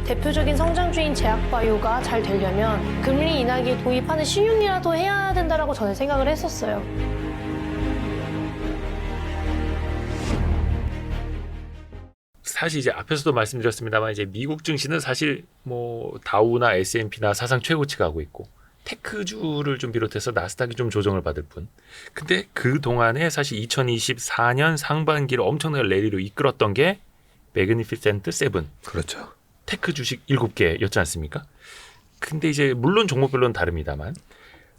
대표적인 성장주인 제약바이오가 잘 되려면 금리 인하기 도입하는 신용이라도 해야 된다라고 저는 생각을 했었어요. 사실 이제 앞에서도 말씀드렸습니다만 이제 미국 증시는 사실 뭐 다우나 S&P나 사상 최고치가 하고 있고 테크주를 좀 비롯해서 나스닥이 좀 조정을 받을 뿐. 근데 그 동안에 사실 2024년 상반기를 엄청난 랠리로 이끌었던 게 매그니피센트 세븐. 그렇죠. 테크 주식 7개였지 않습니까? 근데 이제 물론 종목별로는 다릅니다만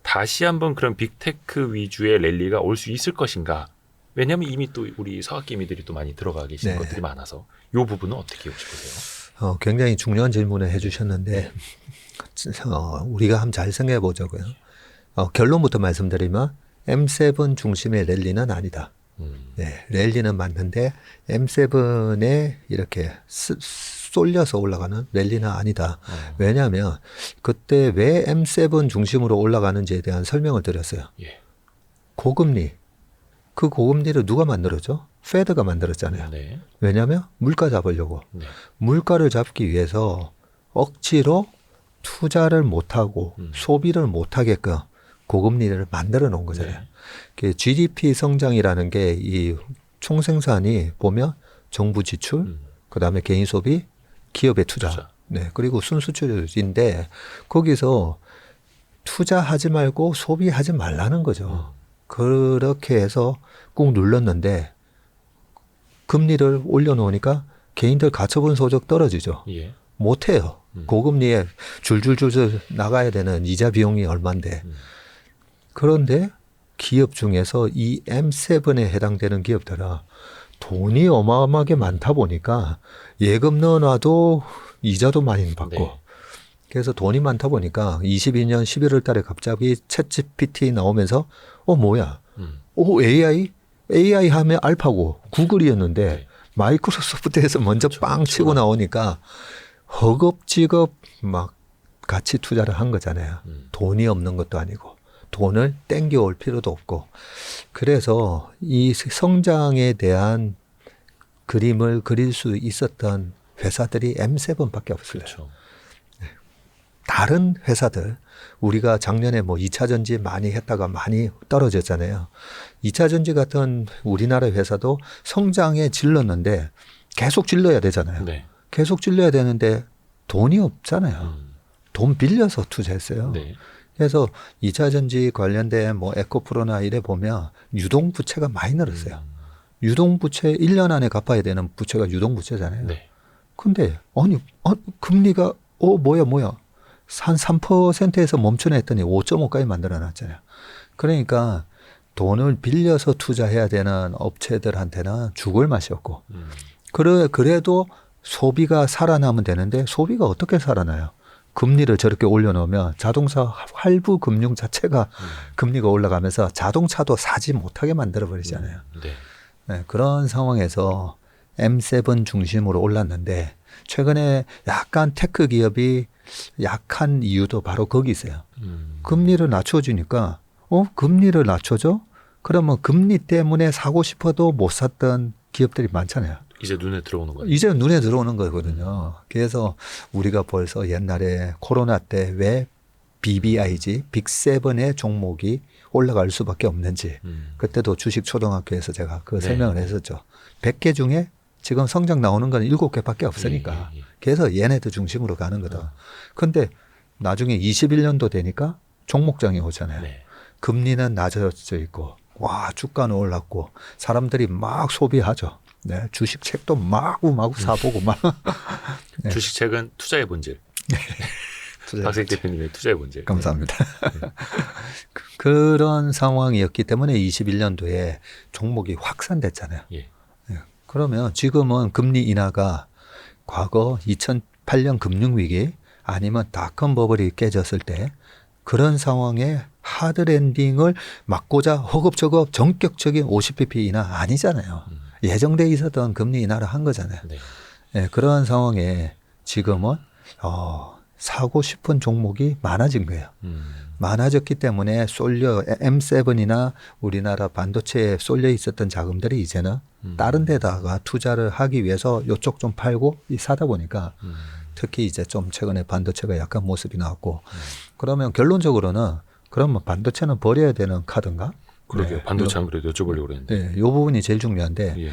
다시 한번 그런 빅테크 위주의 랠리가 올 수 있을 것인가? 왜냐하면 이미 또 우리 서학개미들이 또 많이 들어가 계신 것들이 많아서 이 부분은 어떻게 혹시 보세요? 굉장히 중요한 질문을 해주셨는데 우리가 한번 잘 생각해 보자고요. 결론부터 말씀드리면 M7 중심의 랠리는 아니다. 네, 랠리는 맞는데 M7에 이렇게 쏠려서 올라가는 랠리는 아니다. 왜냐하면 그때 왜 M7 중심으로 올라가는지에 대한 설명을 드렸어요. 예. 고금리. 그 고금리를 누가 만들었죠? 페드가 만들었잖아요. 네. 왜냐하면 물가 잡으려고. 네. 물가를 잡기 위해서 억지로 투자를 못하고 소비를 못하게끔 고금리를 만들어 놓은 거잖아요. 그 GDP 성장이라는 게 이 총생산이 보면 정부 지출, 그다음에 개인 소비, 기업의 투자. 네, 그리고 순수출인데 거기서 투자하지 말고 소비하지 말라는 거죠. 그렇게 해서 꾹 눌렀는데 금리를 올려놓으니까 개인들 가처분 소득 떨어지죠. 예. 못해요. 고금리에 줄줄줄줄 나가야 되는 이자 비용이 얼만데. 그런데 기업 중에서 이 M7에 해당되는 기업들은 돈이 어마어마하게 많다 보니까 예금 넣어놔도 이자도 많이 받고. 네. 그래서 돈이 많다 보니까 22년 11월 달에 갑자기 챗GPT 나오면서 뭐야? AI 하면 알파고 구글이었는데 네. 마이크로소프트에서 먼저 빵 치고 나오니까 허겁지겁 막 같이 투자를 한 거잖아요. 돈이 없는 것도 아니고 돈을 땡겨올 필요도 없고. 그래서 이 성장에 대한 그림을 그릴 수 있었던 회사들이 M7밖에 없어요. 그렇죠. 다른 회사들, 우리가 작년에 뭐 2차 전지 많이 했다가 많이 떨어졌잖아요. 2차 전지 같은 우리나라 회사도 성장에 질렀는데 계속 질러야 되잖아요. 네. 계속 질러야 되는데 돈이 없잖아요. 돈 빌려서 투자했어요. 네. 그래서 2차 전지 관련된 뭐 에코프로나 이래 보면 유동부채가 많이 늘었어요. 유동부채 1년 안에 갚아야 되는 부채가 유동부채잖아요. 네. 근데 아니 금리가 뭐야 한 3%에서 멈춰 했더니 5.5까지 만들어 놨잖아요. 그러니까 돈을 빌려서 투자해야 되는 업체들한테는 죽을 맛이 없고 그래도 소비가 살아나면 되는데 소비가 어떻게 살아나요? 금리를 저렇게 올려놓으면 자동차 할부 금융 자체가 금리가 올라가면서 자동차도 사지 못하게 만들어버리잖아요. 네. 네, 그런 상황에서 M7 중심으로 올랐는데 최근에 약간 테크 기업이 약한 이유도 바로 거기 있어요. 금리를 낮춰주니까 금리를 낮춰줘? 그러면 금리 때문에 사고 싶어도 못 샀던 기업들이 많잖아요. 이제 눈에 들어오는 거예요. 이제 눈에 들어오는 거거든요. 그래서 우리가 벌써 옛날에 코로나 때 왜 BBIG, 빅7의 종목이 올라갈 수밖에 없는지 그때도 주식 초등학교에서 제가 그 설명을 했었죠. 100개 중에 지금 성적 나오는 건 7개밖에 없으니까. 그래서 얘네들 중심으로 가는 거다. 근데 나중에 21년도 되니까 종목장이 오잖아요. 네. 금리는 낮아져 있고 와 주가는 올랐고 사람들이 막 소비하죠. 네, 주식책도 마구 사보고 막. 네. 주식책은 투자의 본질. 박세익 대표님의 투자의 본질. 감사합니다. 그런 상황이었기 때문에 21년도에 종목이 확산됐잖아요. 예. 그러면 지금은 금리 인하가 과거 2008년 금융위기 아니면 닷컴 버블이 깨졌을 때 그런 상황에 하드랜딩을 막고자 허겁저겁 전격적인 50bp 인하 아니잖아요. 예정돼 있었던 금리 인하를 한 거잖아요. 네. 네, 그런 상황에 지금은 사고 싶은 종목이 많아진 거예요. 많아졌기 때문에 M7이나 우리나라 반도체에 쏠려 있었던 자금들이 이제는 다른 데다가 투자를 하기 위해서 이쪽 좀 팔고 사다 보니까 특히 이제 좀 최근에 반도체가 약간 모습이 나왔고 그러면 결론적으로는 그러면 반도체는 버려야 되는 카드인가? 그러게요. 네. 반도체 안 그래도 여쭤보려고 그랬는데. 네, 이 부분이 제일 중요한데 예.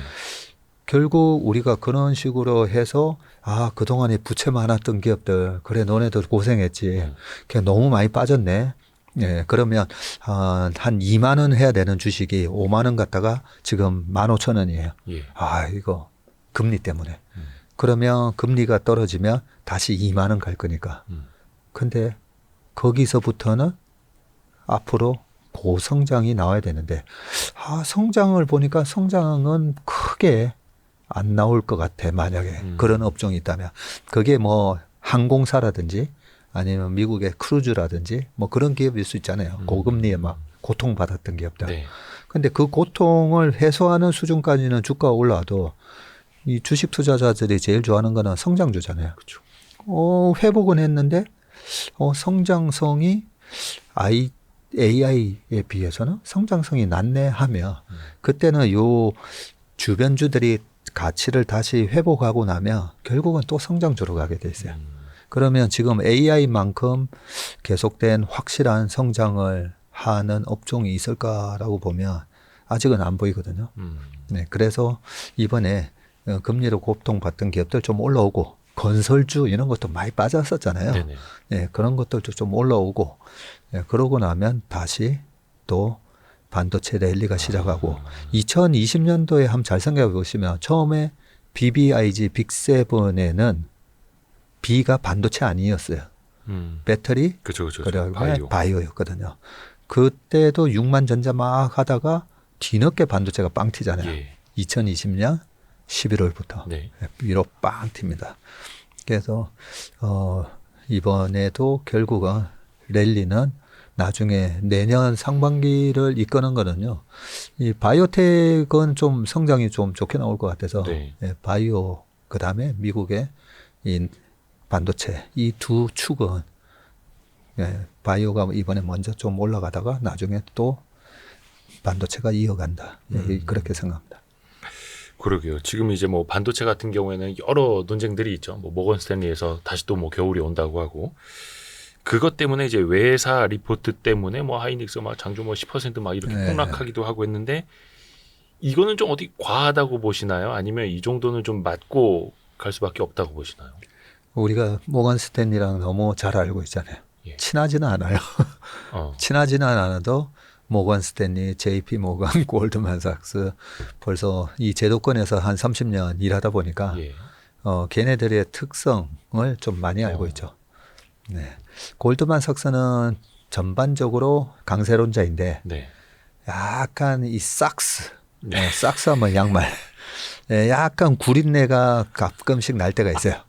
결국 우리가 그런 식으로 해서 아 그동안에 부채 많았던 기업들 그래 너네들 고생했지 그냥 너무 많이 빠졌네. 예, 그러면 한 2만 원 해야 되는 주식이 5만 원 갖다가 지금 15,000원이에요. 예. 아 이거 금리 때문에. 그러면 금리가 떨어지면 다시 2만 원 갈 거니까. 근데 거기서부터는 앞으로 고성장이 나와야 되는데 성장을 보니까 성장은 크게 안 나올 것 같아. 만약에 그런 업종이 있다면. 그게 뭐 항공사라든지 아니면 미국의 크루즈라든지 뭐 그런 기업일 수 있잖아요. 고금리에 막 고통받았던 기업들. 네. 근데 그 고통을 해소하는 수준까지는 주가가 올라와도 이 주식 투자자들이 제일 좋아하는 거는 성장주잖아요. 그렇죠. 회복은 했는데 성장성이 AI에 비해서는 성장성이 낮네 하면 그때는 요 주변주들이 가치를 다시 회복하고 나면 결국은 또 성장주로 가게 돼 있어요. 그러면 지금 AI만큼 계속된 확실한 성장을 하는 업종이 있을까라고 보면 아직은 안 보이거든요. 네, 그래서 이번에 금리로 고통받던 기업들 좀 올라오고 건설주 이런 것도 많이 빠졌었잖아요. 네네. 네, 그런 것들도 좀 올라오고 그러고 나면 다시 또 반도체 랠리가 시작하고 2020년도에 한번 잘 생각해 보시면 처음에 BBIG 빅7에는 B가 반도체 아니었어요. 배터리, 그렇죠. 그리고 바이오였거든요. 그때도 6만 전자 막 하다가 뒤늦게 반도체가 빵 튀잖아요. 예. 2020년 11월부터 네. 위로 빵 튑니다. 그래서 이번에도 결국은 랠리는 나중에 내년 상반기를 이끄는 거는요. 이 바이오텍은 좀 성장이 좀 좋게 나올 것 같아서 네. 바이오 그다음에 미국의 이 반도체 이 두 축은 바이오가 이번에 먼저 좀 올라가다가 나중에 또 반도체가 이어간다. 그렇게 생각합니다. 그러게요. 지금 이제 뭐 반도체 같은 경우에는 여러 논쟁들이 있죠. 뭐 모건 스탠리에서 다시 또 뭐 겨울이 온다고 하고 그것 때문에 이제 외사 리포트 때문에 뭐 하이닉스 막 장주 뭐 10%막 이렇게 네. 폭락하기도 하고 했는데 이거는 좀 어디 과하다고 보시나요? 아니면 이 정도는 좀 맞고 갈 수밖에 없다고 보시나요? 우리가 모건 스탠리랑 너무 잘 알고 있잖아요. 예. 친하지는 않아요. 친하지는 않아도 모건 스탠리, JP 모건, 골드만삭스 벌써 이 제도권에서 한 30년 일하다 보니까 예. 걔네들의 특성을 좀 많이 알고 있죠. 네. 골드만삭스는 전반적으로 강세론자인데 네. 약간 이 삭스, 네. 삭스하면 양말, 약간 구린내가 가끔씩 날 때가 있어요.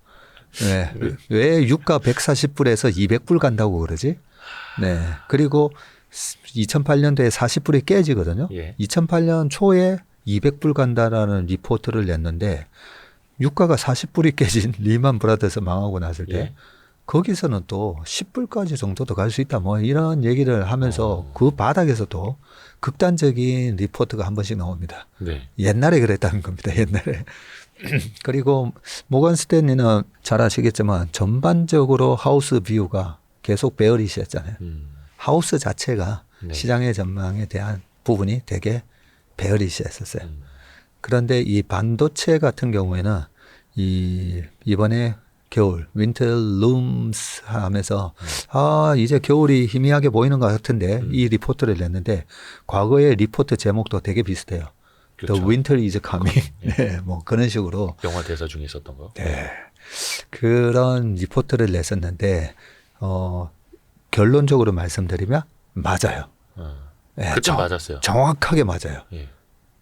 네. 왜 유가 140불에서 200불 간다고 그러지? 네. 그리고 2008년도에 40불이 깨지거든요. 예. 2008년 초에 200불 간다라는 리포트를 냈는데 유가가 40불이 깨진 리만 브라더스 망하고 났을 때 예. 거기서는 또 10불까지 정도도 갈 수 있다. 뭐 이런 얘기를 하면서 그 바닥에서도 극단적인 리포트가 한 번씩 나옵니다. 네. 옛날에 그랬다는 겁니다. 옛날에. 그리고 모건 스탠리는 잘 아시겠지만 전반적으로 하우스 뷰가 계속 베어리시였잖아요. 하우스 자체가 네. 시장의 전망에 대한 부분이 되게 베어리시했었어요. 그런데 이 반도체 같은 경우에는 이번에 겨울 윈터 룸스 하면서 이제 겨울이 희미하게 보이는 것 같은데 이 리포트를 냈는데 과거의 리포트 제목도 되게 비슷해요. 그렇죠. The winter is coming. 네, 뭐 그런 식으로 영화 대사 중에 있었던 거. 네. 그런 리포트를 냈었는데 결론적으로 말씀드리면 맞아요. 네, 그때 맞았어요. 정확하게 맞아요. 예.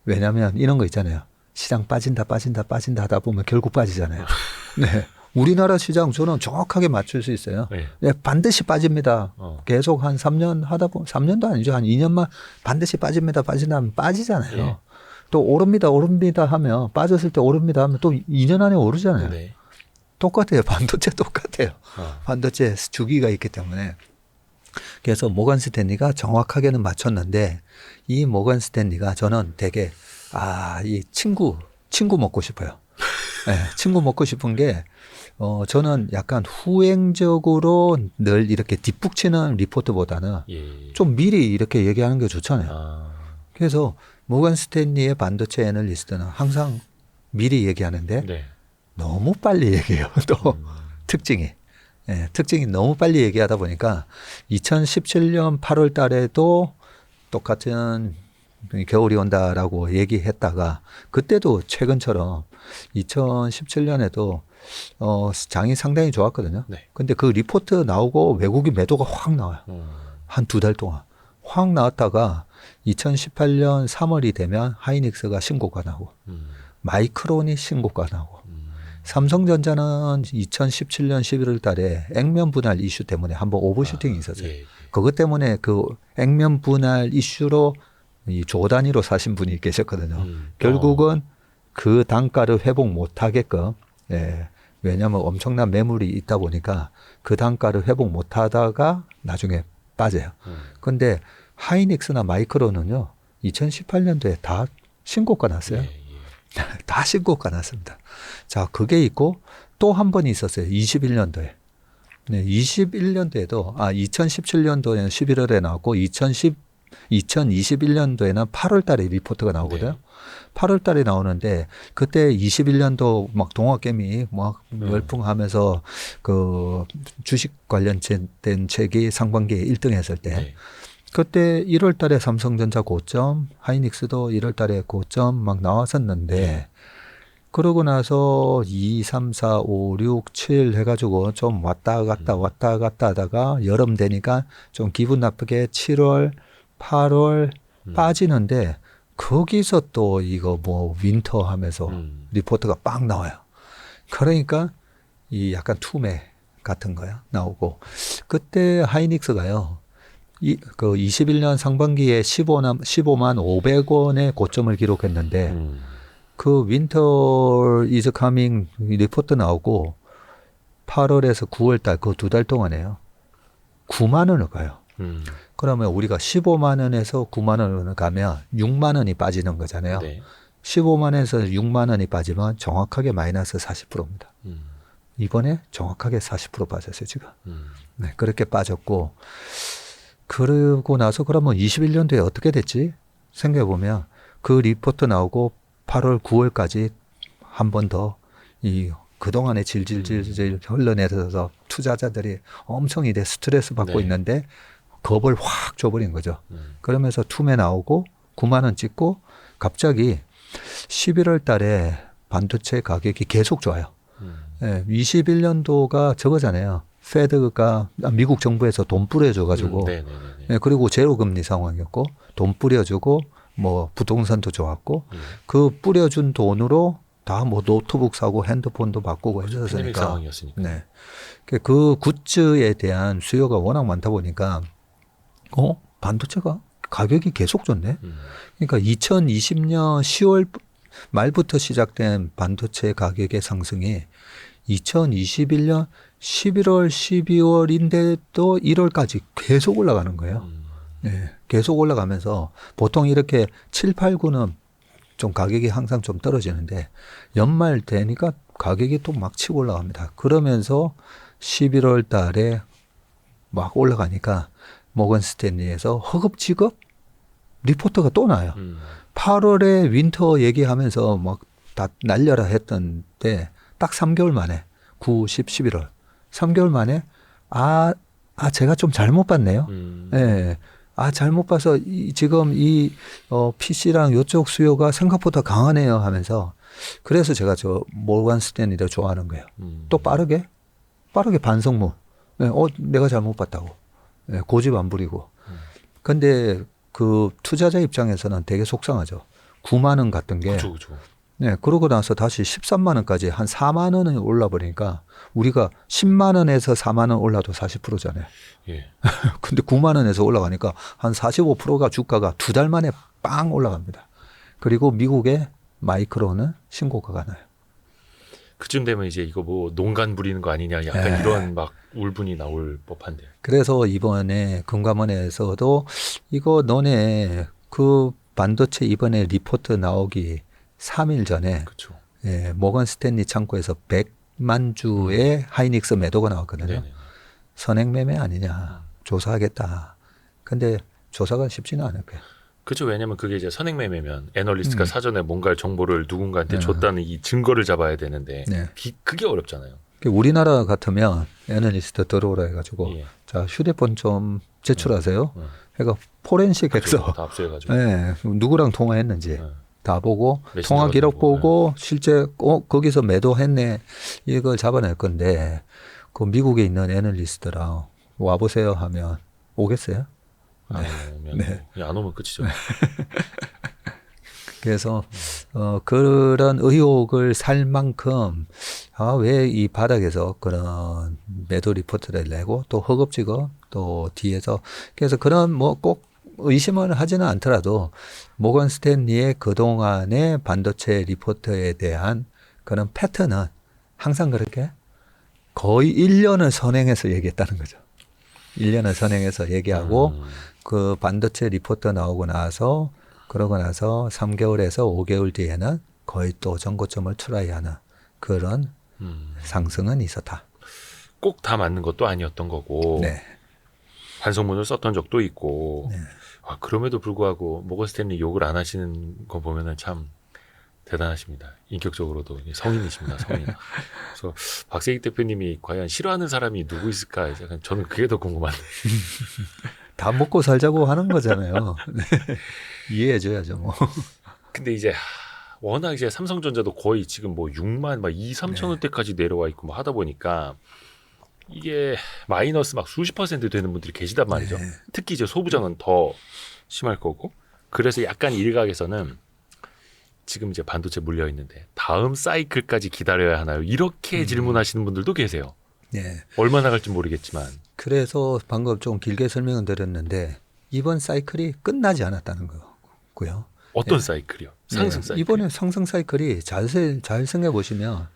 왜냐하면 이런 거 있잖아요. 시장 빠진다 하다 보면 결국 빠지잖아요. 네. 우리나라 시장 저는 정확하게 맞출 수 있어요. 네. 네, 반드시 빠집니다. 계속 한 3년 하다 보면 3년도 아니죠. 한 2년만 반드시 빠진다 하면 빠지잖아요. 예. 또 오릅니다 하면 빠졌을 때 오릅니다 하면 또 2년 안에 오르잖아요. 네. 똑같아요. 반도체 똑같아요. 반도체 주기가 있기 때문에. 그래서 모건 스탠리가 정확하게는 맞췄는데 이 모건 스탠리가 저는 되게 이 친구 먹고 싶어요. 네, 친구 먹고 싶은 게 저는 약간 후행적으로 늘 이렇게 뒷북치는 리포트보다는 예. 좀 미리 이렇게 얘기하는 게 좋잖아요. 아, 그래서 모건 스탠리의 반도체 애널리스트는 항상 미리 얘기하는데 네. 너무 빨리 얘기해요. 또 특징이. 예, 특징이 너무 빨리 얘기하다 보니까 2017년 8월 달에도 똑같은 겨울이 온다라고 얘기했다가 그때도 최근처럼 2017년에도 장이 상당히 좋았거든요. 네. 근데 그 리포트 나오고 외국인 매도가 확 나와요. 한 2달 동안. 확 나왔다가 2018년 3월이 되면 하이닉스가 신고가 나고 마이크론이 신고가 나고 삼성전자는 2017년 11월 달에 액면 분할 이슈 때문에 한번 오버슈팅이 있었어요. 예. 그것 때문에 그 액면 분할 이슈로 이 조 단위로 사신 분이 계셨거든요. 결국은 그 단가를 회복 못 하게끔, 예, 왜냐하면 엄청난 매물이 있다 보니까 그 단가를 회복 못 하다가 나중에 빠져요. 근데 하이닉스나 마이크론은요, 2018년도에 다 신고가 났어요. 예. 다 신고가 났습니다. 자, 그게 있고 또 한 번이 있었어요. 21년도에. 네, 21년도에도, 2017년도에는 11월에 나왔고, 2021년도에는 8월 달에 리포트가 나오거든요. 네. 8월 달에 나오는데, 그때 21년도 막 동학개미 막 열풍하면서 그 주식 관련된 책이 상반기에 1등 했을 때, 네. 그때 1월 달에 삼성전자 고점, 하이닉스도 1월 달에 고점 막 나왔었는데, 그러고 나서 2, 3, 4, 5, 6, 7 해가지고 좀 왔다 갔다 하다가 여름 되니까 좀 기분 나쁘게 7월, 8월 빠지는데, 거기서 또 이거 뭐 윈터 하면서 리포트가 빵 나와요. 그러니까 이 약간 투매 같은 거야 나오고, 그때 하이닉스가요, 그 21년 상반기에 15만 500원의 고점을 기록했는데, 그 윈터 이즈 카밍 리포트 나오고 8월에서 9월 달 그 2달 동안에요. 9만 원을 가요. 그러면 우리가 15만 원에서 9만 원을 가면 6만 원이 빠지는 거잖아요. 네. 15만 원에서 6만 원이 빠지면 정확하게 마이너스 40%입니다. 이번에 정확하게 40% 빠졌어요, 지금. 네, 그렇게 빠졌고, 그러고 나서 그러면 21년도에 어떻게 됐지? 생각해보면 그 리포트 나오고 8월, 9월까지 한 번 더 이 그동안에 질질질질 흘러내려서 투자자들이 엄청 이래 스트레스 받고 네. 있는데 겁을 확 줘버린 거죠. 그러면서 투매 나오고 9만 원 찍고 갑자기 11월 달에 반도체 가격이 계속 좋아요. 21년도가 저거잖아요. 페드가 미국 정부에서 돈 뿌려줘가지고, 그리고 제로 금리 상황이었고, 돈 뿌려주고, 뭐 부동산도 좋았고, 그 뿌려준 돈으로 다 뭐 노트북 사고 핸드폰도 바꾸고 팬데믹 했었으니까. 상황이었으니까. 네. 그 굿즈에 대한 수요가 워낙 많다 보니까, 반도체가 가격이 계속 좋네. 그러니까 2020년 10월 말부터 시작된 반도체 가격의 상승이 2021년 11월, 12월인데도 1월까지 계속 올라가는 거예요. 네, 계속 올라가면서 보통 이렇게 7, 8, 9는 좀 가격이 항상 좀 떨어지는데 연말 되니까 가격이 또 막 치고 올라갑니다. 그러면서 11월 달에 막 올라가니까 모건 스탠리에서 허겁지겁 리포트가 또 나요. 8월에 윈터 얘기하면서 막 다 날려라 했던 때 딱 3개월 만에 9, 10, 11월 3개월 만에 제가 좀 잘못 봤네요. 예. 잘못 봐서 지금 PC랑 이쪽 수요가 생각보다 강하네요 하면서 그래서 제가 저 모건 스탠리를 좋아하는 거예요. 또 빠르게 반성문. 예, 내가 잘못 봤다고. 예, 고집 안 부리고. 근데 그 투자자 입장에서는 되게 속상하죠. 9만 원 같은 게. 그렇죠. 네, 그러고 나서 다시 13만 원까지 한 4만 원이 올라버리니까 우리가 10만 원에서 4만 원 올라도 40%잖아요. 예. 근데 9만 원에서 올라가니까 한 45%가 주가가 2달 만에 빵 올라갑니다. 그리고 미국의 마이크론은 신고가가 나요. 그쯤 되면 이제 이거 뭐 농간 부리는 거 아니냐 약간 이런 막 울분이 나올 법한데. 그래서 이번에 금감원에서도 이거 너네 그 반도체 이번에 리포트 나오기 3일 전에 그렇죠. 모건 스탠리 창고에서 200만 주의 하이닉스 매도가 나왔거든요. 네네. 선행 매매 아니냐. 조사하겠다. 근데 조사가 쉽지는 않을 거예요. 그렇죠. 왜냐하면 그게 이제 선행매매면 애널리스트가 사전에 뭔가 정보를 누군가한테 줬다는 이 증거를 잡아야 되는데 네. 그게 어렵잖아요. 우리나라 같으면 애널리스트 들어오라 해가지고 예. 자 휴대폰 좀 제출하세요. 그러니까 포렌식 해서 다 압수해가지고. 네, 누구랑 통화했는지 네. 다 보고 메신저 통화 같은 기록 거, 보고 실제 거기서 매도했네 이걸 잡아낼 건데 그 미국에 있는 애널리스트랑 와보세요 하면 오겠어요? 안 오면 안 오면 끝이죠. 그래서 그런 의혹을 살 만큼 왜 이 바닥에서 그런 매도 리포트를 내고 또 허겁지겁 또 뒤에서 그래서 그런 뭐 꼭 의심을 하지는 않더라도 모건 스탠리의 그동안의 반도체 리포트에 대한 그런 패턴은 항상 그렇게 거의 1년을 선행해서 얘기했다는 거죠. 1년을 선행해서 얘기하고 그 반도체 리포트 나오고 나서 그러고 나서 3개월에서 5개월 뒤에는 거의 또 전고점을 트라이하는 그런 상승은 있었다. 꼭 다 맞는 것도 아니었던 거고 네. 반성문을 썼던 적도 있고 네. 그럼에도 불구하고 모건 스탠리 욕을 안 하시는 거 보면은 참 대단하십니다. 인격적으로도 성인이십니다. 성인. 그래서 박세익 대표님이 과연 싫어하는 사람이 누구 있을까? 약간 저는 그게 더 궁금한데. 다 먹고 살자고 하는 거잖아요. 네. 이해해줘야죠. 뭐. 근데 이제 워낙 이제 삼성전자도 거의 지금 뭐 6만 막 2, 3천 원대까지 내려와 있고 뭐 하다 보니까 이게 마이너스 막 수십 퍼센트 되는 분들이 계시단 말이죠. 네. 특히 이제 소부장은 더 심할 거고. 그래서 약간 일각에서는 지금 이제 반도체 물려 있는데 다음 사이클까지 기다려야 하나요? 이렇게 질문하시는 분들도 계세요. 네. 얼마나 갈지 모르겠지만. 그래서 방금 좀 길게 설명을 드렸는데 이번 사이클이 끝나지 않았다는 거고요. 어떤 사이클이요? 상승 사이클. 이번에 상승 사이클이 잘 생각해 보시면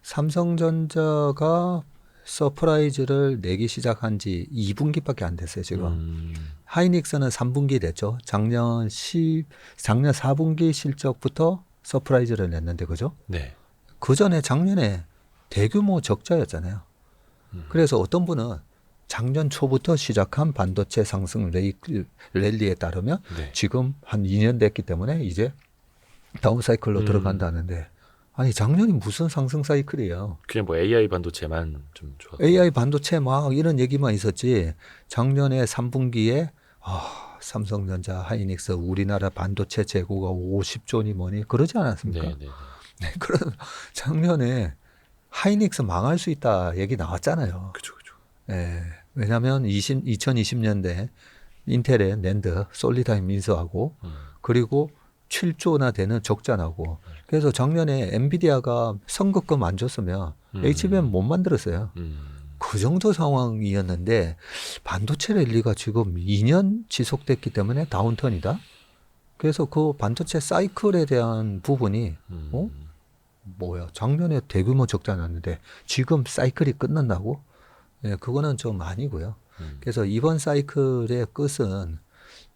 삼성전자가 서프라이즈를 내기 시작한 지 2분기밖에 안 됐어요, 지금. 하이닉스는 3분기 됐죠. 작년 4분기 실적부터 서프라이즈를 냈는데, 그죠? 네. 그 전에 작년에 대규모 적자였잖아요. 그래서 어떤 분은 작년 초부터 시작한 반도체 상승 랠리에 따르면 네. 지금 한 2년 됐기 때문에 이제 다운 사이클로 들어간다는데 아니 작년이 무슨 상승 사이클이에요. 그냥 뭐 AI 반도체만 좀 좋았고. AI 반도체 막 이런 얘기만 있었지 작년에 3분기에 삼성전자 하이닉스 우리나라 반도체 재고가 50조니 뭐니 그러지 않았습니까? 네, 네, 네. 네, 그런 작년에 하이닉스 망할 수 있다 얘기 나왔잖아요. 그죠, 그죠. 예, 왜냐하면 2020년대 인텔의 낸드 솔리타임 인수하고 그리고 7조나 되는 적자 나고 그래서 작년에 엔비디아가 선급금 안 줬으면 HBM 못 만들었어요. 그 정도 상황이었는데 반도체 랠리가 지금 2년 지속됐기 때문에 다운턴이다. 그래서 그 반도체 사이클에 대한 부분이 뭐야 작년에 대규모 적자 났는데 지금 사이클이 끝난다고? 네, 그거는 좀 아니고요. 그래서 이번 사이클의 끝은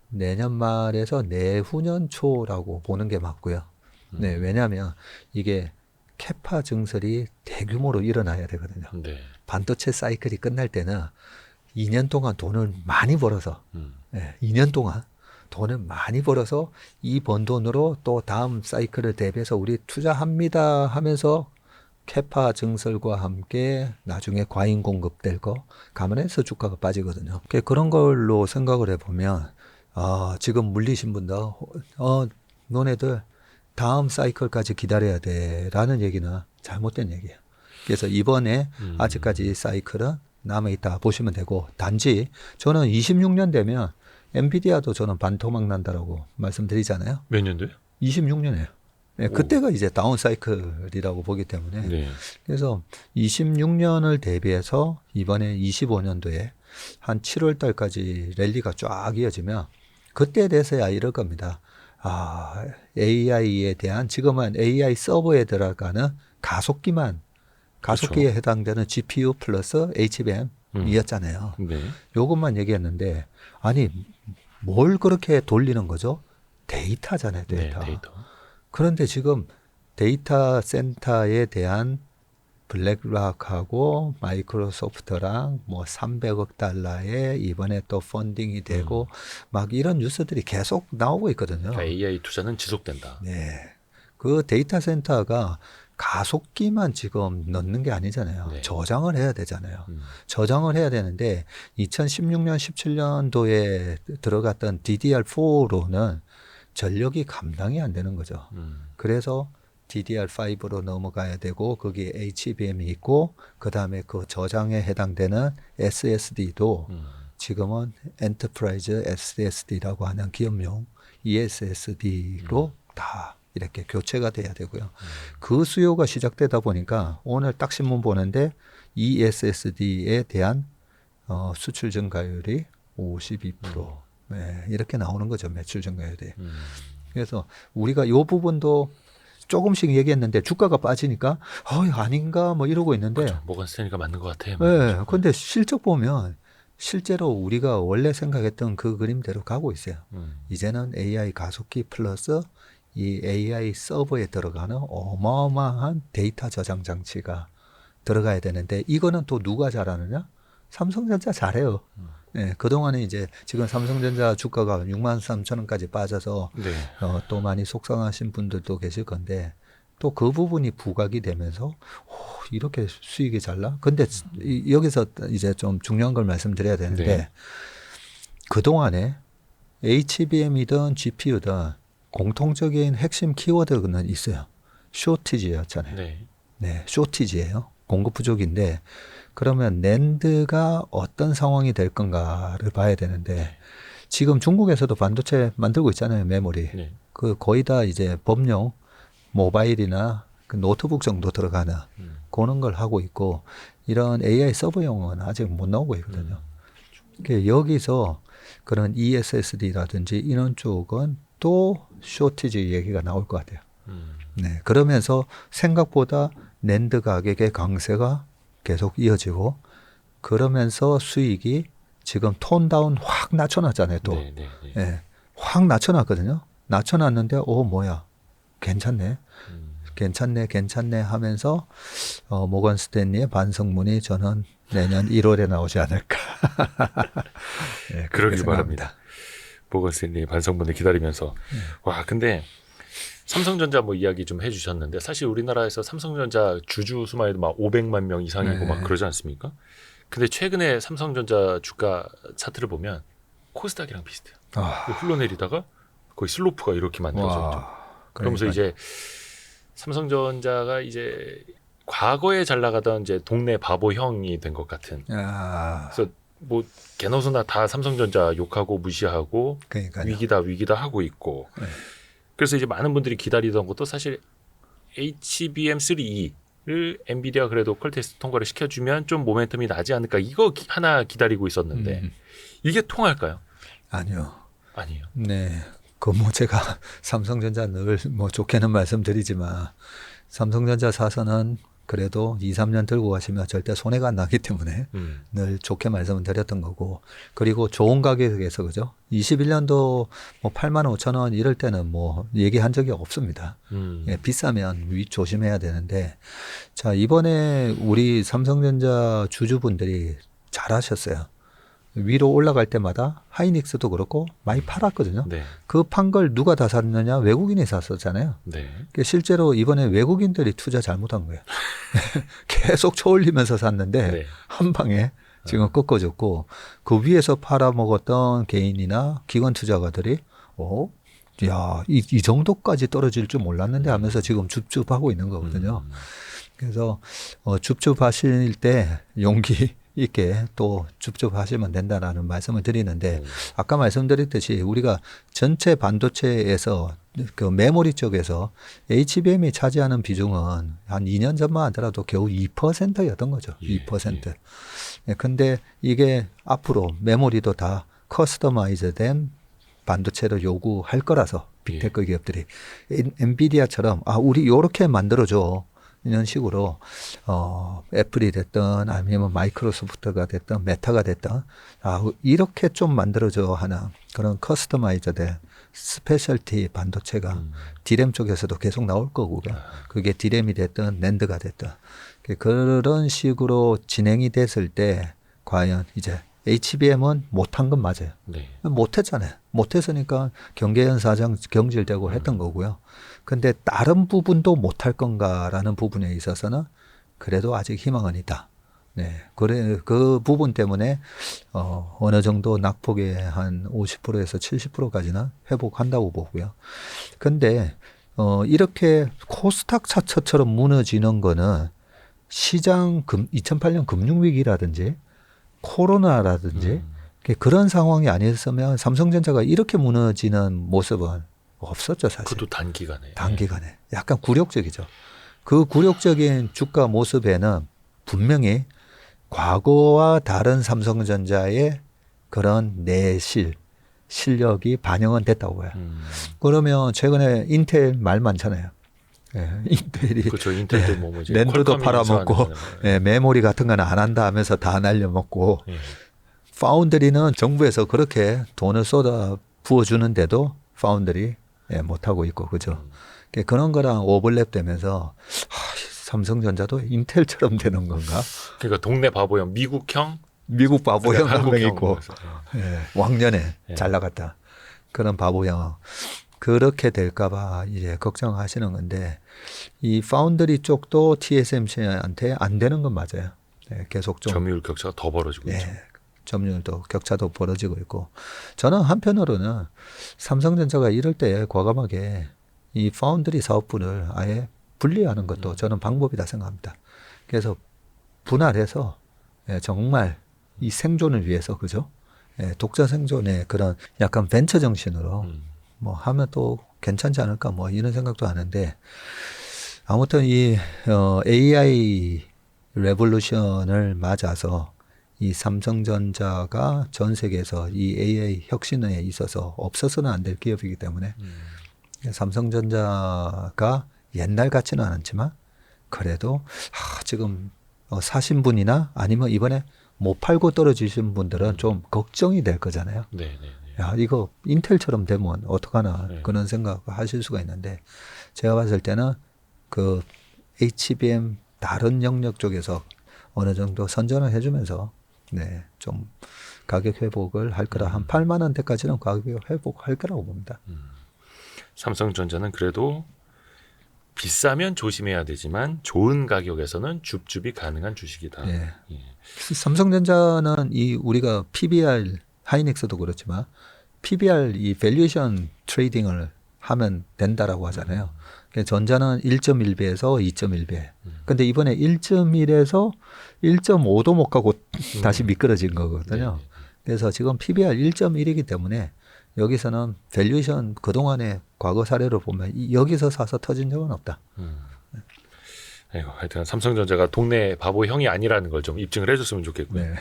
내년 말에서 내후년 초라고 보는 게 맞고요. 네, 왜냐하면 이게 캐파 증설이 대규모로 일어나야 되거든요. 네. 반도체 사이클이 끝날 때는 2년 동안 돈을 많이 벌어서, 네, 2년 동안 돈을 많이 벌어서 이 번 돈으로 또 다음 사이클을 대비해서 우리 투자합니다 하면서 캐파 증설과 함께 나중에 과잉 공급될 거 감안해서 주가가 빠지거든요. 그런 걸로 생각을 해보면 지금 물리신 분들 너네들 다음 사이클까지 기다려야 돼라는 얘기는 잘못된 얘기예요. 그래서 이번에 아직까지 사이클은 남아있다 보시면 되고 단지 저는 26년 되면 엔비디아도 저는 반토막 난다라고 말씀드리잖아요. 몇 년도요? 26년이에요. 네, 그때가 이제 다운 사이클이라고 보기 때문에 네. 그래서 26년을 대비해서 이번에 25년도에 한 7월 달까지 랠리가 쫙 이어지면 그때에 대해서야 이럴 겁니다. AI에 대한 지금은 AI 서버에 들어가는 가속기에 그렇죠. 해당되는 GPU 플러스 HBM이었잖아요. 네. 요것만 얘기했는데 아니 뭘 그렇게 돌리는 거죠? 데이터잖아요, 데이터. 네, 데이터. 그런데 지금 데이터 센터에 대한 블랙락하고 마이크로소프트랑 뭐 300억 달러에 이번에 또 펀딩이 되고 막 이런 뉴스들이 계속 나오고 있거든요. 그러니까 AI 투자는 지속된다. 네. 그 데이터 센터가 가속기만 지금 넣는 게 아니잖아요. 네. 저장을 해야 되잖아요. 저장을 해야 되는데 2016년, 17년도에 들어갔던 DDR4로는 전력이 감당이 안 되는 거죠. 그래서 DDR5로 넘어가야 되고 거기에 HBM이 있고 그 다음에 그 저장에 해당되는 SSD도 지금은 엔터프라이즈 SSD라고 하는 기업용 ESSD로 다 이렇게 교체가 돼야 되고요. 그 수요가 시작되다 보니까 오늘 딱 신문 보는데 ESSD에 대한 수출 증가율이 52%. 네, 이렇게 나오는 거죠. 매출 증가율이. 그래서 우리가 이 부분도 조금씩 얘기했는데 주가가 빠지니까 아닌가 뭐 이러고 있는데 그렇죠. 모건 스탠리가 맞는 것 같아. 네, 근데 실적 보면 실제로 우리가 원래 생각했던 그 그림대로 가고 있어요. 이제는 AI 가속기 플러스 이 AI 서버에 들어가는 어마어마한 데이터 저장 장치가 들어가야 되는데 이거는 또 누가 잘하느냐? 삼성전자 잘해요. 네, 그동안에 이제 지금 삼성전자 주가가 63,000원까지 빠져서 네. 또 많이 속상하신 분들도 계실 건데 또 그 부분이 부각이 되면서 이렇게 수익이 잘 나? 근데 여기서 이제 좀 중요한 걸 말씀드려야 되는데 네. 그동안에 HBM이든 GPU든 공통적인 핵심 키워드는 있어요. 쇼티지였잖아요. 네. 네, 쇼티지예요. 공급 부족인데 그러면 낸드가 어떤 상황이 될 건가를 봐야 되는데 지금 중국에서도 반도체 만들고 있잖아요. 메모리. 네. 그 거의 다 이제 범용 모바일이나 그 노트북 정도 들어가는 그런 걸 하고 있고 이런 AI 서버용은 아직 못 나오고 있거든요. 그러니까 여기서 그런 ESSD라든지 이런 쪽은 또 쇼티지 얘기가 나올 것 같아요. 네, 그러면서 생각보다 낸드 가격의 강세가 계속 이어지고 그러면서 수익이 지금 톤 다운 확 낮춰놨잖아요. 또 네, 네, 네. 예, 확 낮춰놨거든요. 낮춰놨는데 뭐야 괜찮네. 괜찮네 하면서 모건 스탠리의 반성문이 저는 내년 1월에 나오지 않을까. 네, 그러길 바랍니다. 모건 스탠리 반성문을 기다리면서 와 근데 삼성전자 뭐 이야기 좀 해주셨는데 사실 우리나라에서 삼성전자 주주 수만 해도 막 500만 명 이상이고 네. 막 그러지 않습니까? 근데 최근에 삼성전자 주가 차트를 보면 코스닥이랑 비슷해요. 흘러내리다가 거의 슬로프가 이렇게 만들어졌죠. 그러면서 이제 삼성전자가 이제 과거에 잘 나가던 이제 동네 바보 형이 된 것 같은. 그래서 뭐 개노소나 다 삼성전자 욕하고 무시하고 그러니까요. 위기다 하고 있고. 네. 그래서 이제 많은 분들이 기다리던 것도 사실 HBM3E를 엔비디아 그래도 퀄테스트 통과를 시켜주면 좀 모멘텀이 나지 않을까 이거 하나 기다리고 있었는데 이게 통할까요? 아니요. 아니에요. 네. 그 뭐 제가 삼성전자 늘 뭐 좋게는 말씀드리지만 삼성전자 사서는 그래도 2, 3년 들고 가시면 절대 손해가 안 나기 때문에 늘 좋게 말씀을 드렸던 거고 그리고 좋은 가격에서 그죠? 21년도 뭐 85,000원 이럴 때는 뭐 얘기한 적이 없습니다. 예, 비싸면 조심해야 되는데 자 이번에 우리 삼성전자 주주분들이 잘하셨어요. 위로 올라갈 때마다 하이닉스도 그렇고 많이 팔았거든요. 네. 그 판 걸 누가 다 샀느냐? 외국인이 샀었잖아요. 네. 그러니까 실제로 이번에 외국인들이 투자 잘못한 거예요. 계속 쳐올리면서 샀는데 네. 한 방에 지금 꺾어졌고 그 위에서 팔아먹었던 개인이나 기관 투자가들이 이 정도까지 떨어질 줄 몰랐는데 하면서 지금 줍줍하고 있는 거거든요. 그래서 줍줍하실 때 용기 있게 또 줍줍하시면 된다라는 말씀을 드리는데 아까 말씀드렸듯이 우리가 전체 반도체에서 그 메모리 쪽에서 HBM이 차지하는 비중은 한 2년 전만 하더라도 겨우 2%였던 거죠. 2%. 예, 근데 이게 앞으로 메모리도 다 커스터마이즈된 반도체를 요구할 거라서 빅테크 기업들이 엔비디아처럼 우리 요렇게 만들어줘. 이런 식으로 애플이 됐든 아니면 마이크로소프트가 됐든 메타가 됐든 이렇게 좀 만들어져 하는 그런 커스터마이즈된 스페셜티 반도체가 디램 쪽에서도 계속 나올 거고요. 그게 디램이 됐든 낸드가 됐든 그런 식으로 진행이 됐을 때 과연 이제 HBM은 못한 건 맞아요. 네. 못했잖아요. 못했으니까 경계연 사장 경질되고 했던 거고요. 근데 다른 부분도 못할 건가라는 부분에 있어서는 그래도 아직 희망은 있다. 네. 그래, 그 부분 때문에, 어느 정도 낙폭의 한 50%에서 70%까지는 회복한다고 보고요. 근데, 이렇게 코스닥 차트처럼 무너지는 거는 시장 2008년 금융위기라든지 코로나라든지 그런 상황이 아니었으면 삼성전자가 이렇게 무너지는 모습은 없었죠, 사실. 그것도 단기간에. 단기간에. 약간 굴욕적이죠. 그 굴욕적인 주가 모습에는 분명히 과거와 다른 삼성전자의 그런 실력이 반영은 됐다고 봐요. 그러면 최근에 인텔 말 많잖아요. 예, 인텔이 그렇죠. 인텔도 뭐 이제 랜드도 퀄컴이 팔아먹고 인수하는 예, 메모리 같은 거는 안 한다 하면서 다 날려먹고 예. 파운드리는 정부에서 그렇게 돈을 쏟아 부어주는데도 파운드리 예, 못하고 있고 그죠. 그런 거랑 오버랩 되면서 삼성전자도 인텔처럼 되는 건가? 그러니까 동네 바보형 미국형 미국 바보형 한 명 있고 그래서. 예, 왕년에 예. 잘 나갔다. 그런 바보형. 그렇게 될까봐 이제 걱정하시는 건데 이 파운드리 쪽도 TSMC한테 안 되는 건 맞아요. 네, 계속 좀 점유율 격차가 더 벌어지고 있죠. 예, 점유율도 격차도 벌어지고 있고 저는 한편으로는 삼성전자가 이럴 때 과감하게 이 파운드리 사업부를 아예 분리하는 것도 저는 방법이다 생각합니다. 그래서 분할해서 예, 정말 이 생존을 위해서 그죠? 예, 독자 생존의 그런 약간 벤처 정신으로 뭐 하면 또 괜찮지 않을까 뭐 이런 생각도 하는데 아무튼 이 AI 레볼루션을 맞아서 이 삼성전자가 전 세계에서 이 AI 혁신에 있어서 없어서는 안 될 기업이기 때문에 삼성전자가 옛날 같지는 않지만 그래도 지금 사신 분이나 아니면 이번에 못 팔고 떨어지신 분들은 좀 걱정이 될 거잖아요. 네. 야, 이거 인텔처럼 되면 어떡하나 네. 그런 생각 하실 수가 있는데 제가 봤을 때는 그 HBM 다른 영역 쪽에서 어느 정도 선전을 해주면서 네, 좀 가격 회복을 할 거라 한 8만 원대까지는 가격 회복할 거라고 봅니다. 삼성전자는 그래도 비싸면 조심해야 되지만 좋은 가격에서는 줍줍이 가능한 주식이다. 예. 예. 삼성전자는 이 우리가 PBR 하이닉스도 그렇지만 PBR 이 밸류에이션 트레이딩을 하면 된다라고 하잖아요. 그러니까 전자는 1.1배에서 2.1배. 근데 이번에 1.1에서 1.5도 못 가고 다시 미끄러진 거거든요. 그래서 지금 PBR 1.1이기 때문에 여기서는 밸류에이션 그동안의 과거 사례를 보면 여기서 사서 터진 적은 없다. 아이고, 하여튼 삼성전자가 동네 바보 형이 아니라는 걸 좀 입증을 해줬으면 좋겠고요. 네.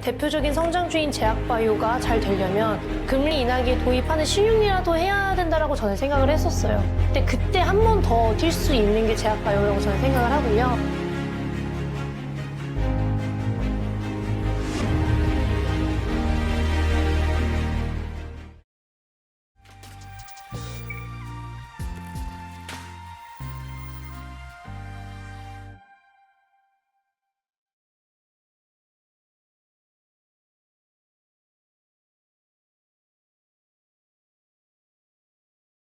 대표적인 성장주인 제약바이오가 잘 되려면 금리 인하기에 도입하는 신용이라도 해야 된다라고 저는 생각을 했었어요. 근데 그때 한 번 더 뛸 수 있는 게 제약바이오라고 저는 생각을 하고요.